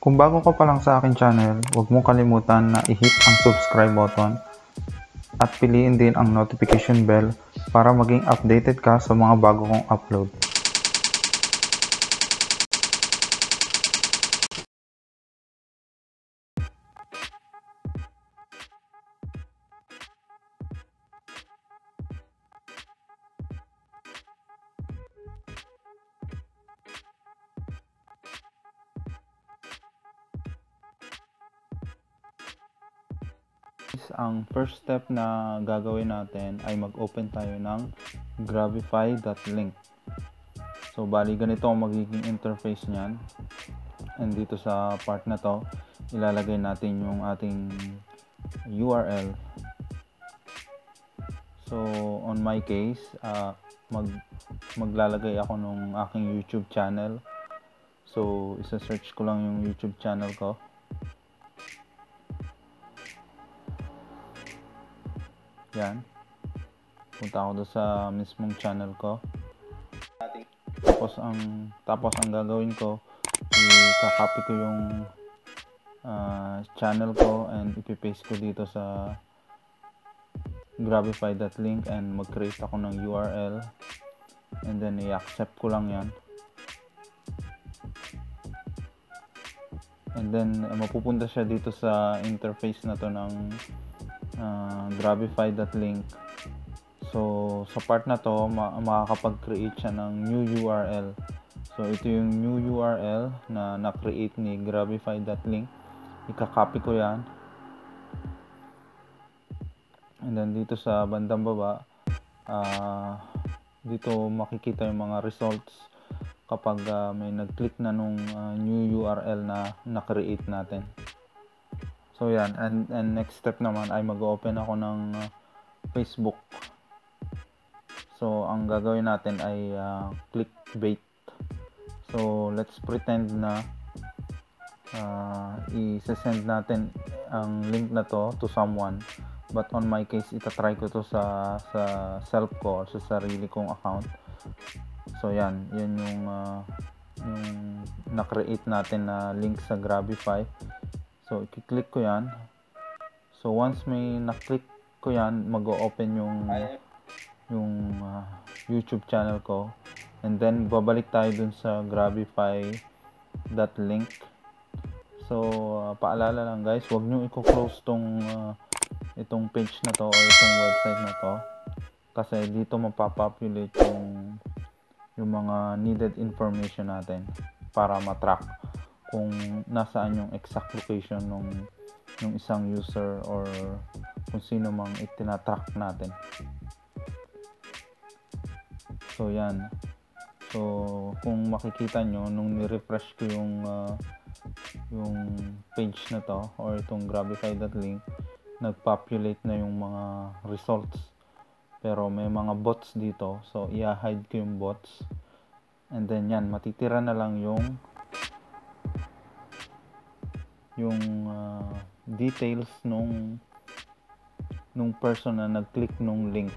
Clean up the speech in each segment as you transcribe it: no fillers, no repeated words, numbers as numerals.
Kung bago ka pa lang sa akin channel, huwag mong kalimutan na i-hit ang subscribe button at piliin din ang notification bell para maging updated ka sa mga bago kong upload. Ang first step na gagawin natin ay mag-open tayo ng Grabify.link. So bali ganito ang magiging interface niyan. And dito sa part na to, ilalagay natin yung ating URL. So on my case, maglalagay ako nung aking YouTube channel. So isa-search ko lang yung YouTube channel ko. Yan. Punta ako doon sa mismong channel ko. Tapos ang gagawin ko, i-copy ko yung channel ko and ipi-paste ko dito sa Grabify.link and mag-create ako ng URL and then i-accept ko lang yan. And then mapupunta siya dito sa interface na to ng Grabify.link. So sa part na to, makakapag-create siya ng new URL. So ito yung new URL na na-create ni Grabify.link. Ika-copy ko yan. And then dito sa bandang baba, dito makikita yung mga results kapag may nag-click na nung new URL na na-create natin. So yan, and next step naman ay mag-open ako ng Facebook. So ang gagawin natin ay clickbait. So let's pretend na i-send natin ang link na to to someone. But on my case, itatry ko to sa self ko or sa sarili kong account. So yan yung na-create natin na link sa Grabify. So i-click ko yan. So once may na-click ko yan, mag-o-open yung YouTube channel ko. And then babalik tayo dun sa Grabify.link. So paalala lang guys, huwag nyo i-close itong page na to o itong website na to, kasi dito mapapopulate yung mga needed information natin para matrack kung nasaan yung exact location ng isang user or kung sino mang itinatrack natin. So yan. So kung makikita nyo, nung ni-refresh ko yung page na to or itong Grabify.link, nag-populate na yung mga results. Pero may mga bots dito. So i-hide ko yung bots. And then yan, matitira na lang yung details nung person na nag-click nung link.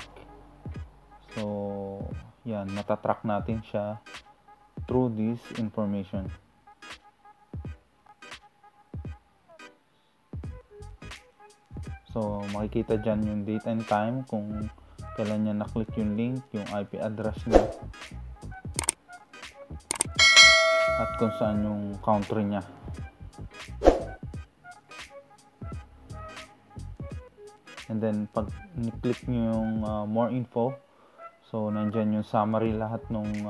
So yan, matatrack natin siya through this information. So makikita dyan yung date and time, kung kailan niya na-click yung link, yung IP address niya, at kung saan yung country niya. And then pag ni-click nyo yung more info, so nandyan yung summary lahat ng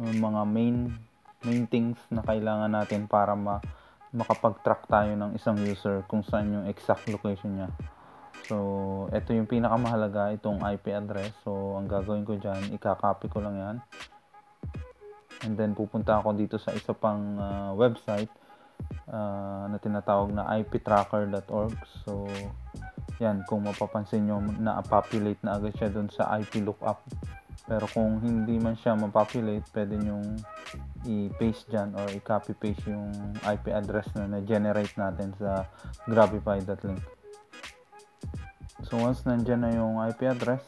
mga main things na kailangan natin para makapag-track tayo ng isang user kung saan yung exact location niya. So ito yung pinakamahalaga, itong IP address. So ang gagawin ko dyan, i-copy ko lang yan. And then pupunta ako dito sa isa pang website na tinatawag na iptracker.org. So yan, kung mapapansin nyo, na-populate na agad siya dun sa IP lookup. Pero kung hindi man siya mapopulate, pwede nyong i-paste dyan or i-copy-paste yung IP address na na-generate natin sa Grabify.link. So once nandyan na yung IP address,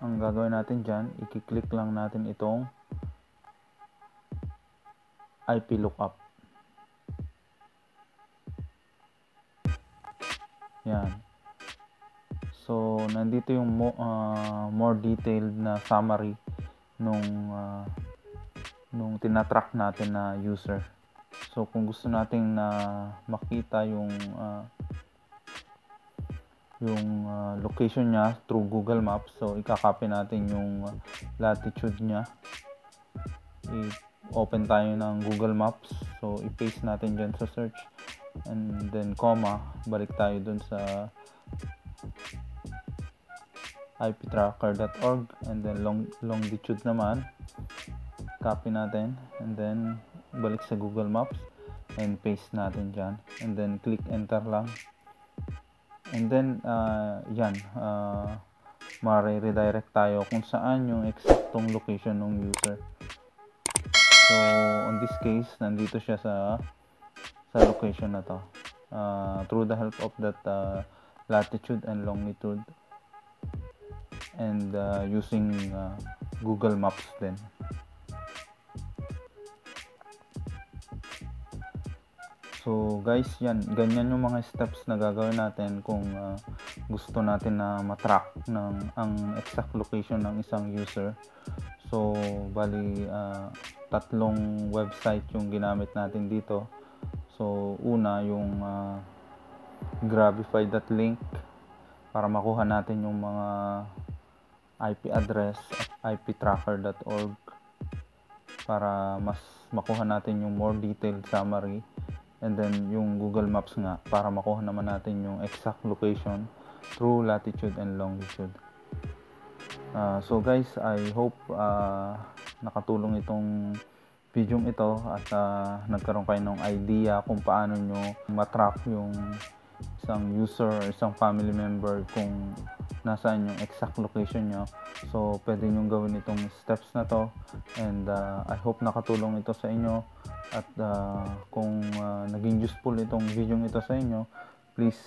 ang gagawin natin dyan, i-click lang natin itong IP lookup. Yan. So, nandito yung more detailed na summary nung tinatrack natin na user. So, kung gusto nating na makita yung location niya through Google Maps, so ikakopy natin yung latitude niya. I-open tayo ng Google Maps, so i-paste natin dyan sa search, and then comma, balik tayo dun sa iptracker.org, and then longitude naman, copy natin, and then balik sa Google Maps and paste natin dyan, and then click enter lang. And then, mare-redirect tayo kung saan yung eksaktong location ng user. So, on this case, nandito siya sa location na to. Through the help of that latitude and longitude. And using Google Maps din. So guys, ganyan yung mga steps na gagawin natin kung gusto natin na matrack ang exact location ng isang user. So bali 3 website yung ginamit natin dito. So una yung Grabify.link para makuha natin yung mga IP address at iptracker.org para mas makuha natin yung more detailed summary. And then yung Google Maps nga para makuha naman natin yung exact location through latitude and longitude. So guys, I hope nakatulong itong video ito at nagkaroon kayo ng idea kung paano nyo matrack yung isang user or isang family member kung nasaan yung exact location nyo. So pwede nyo gawin itong steps na to, and I hope nakatulong ito sa inyo. At kung naging useful itong video ito sa inyo, please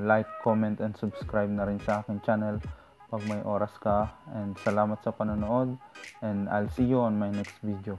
like, comment, and subscribe na rin sa aking channel pag may oras ka. And salamat sa panonood, and I'll see you on my next video.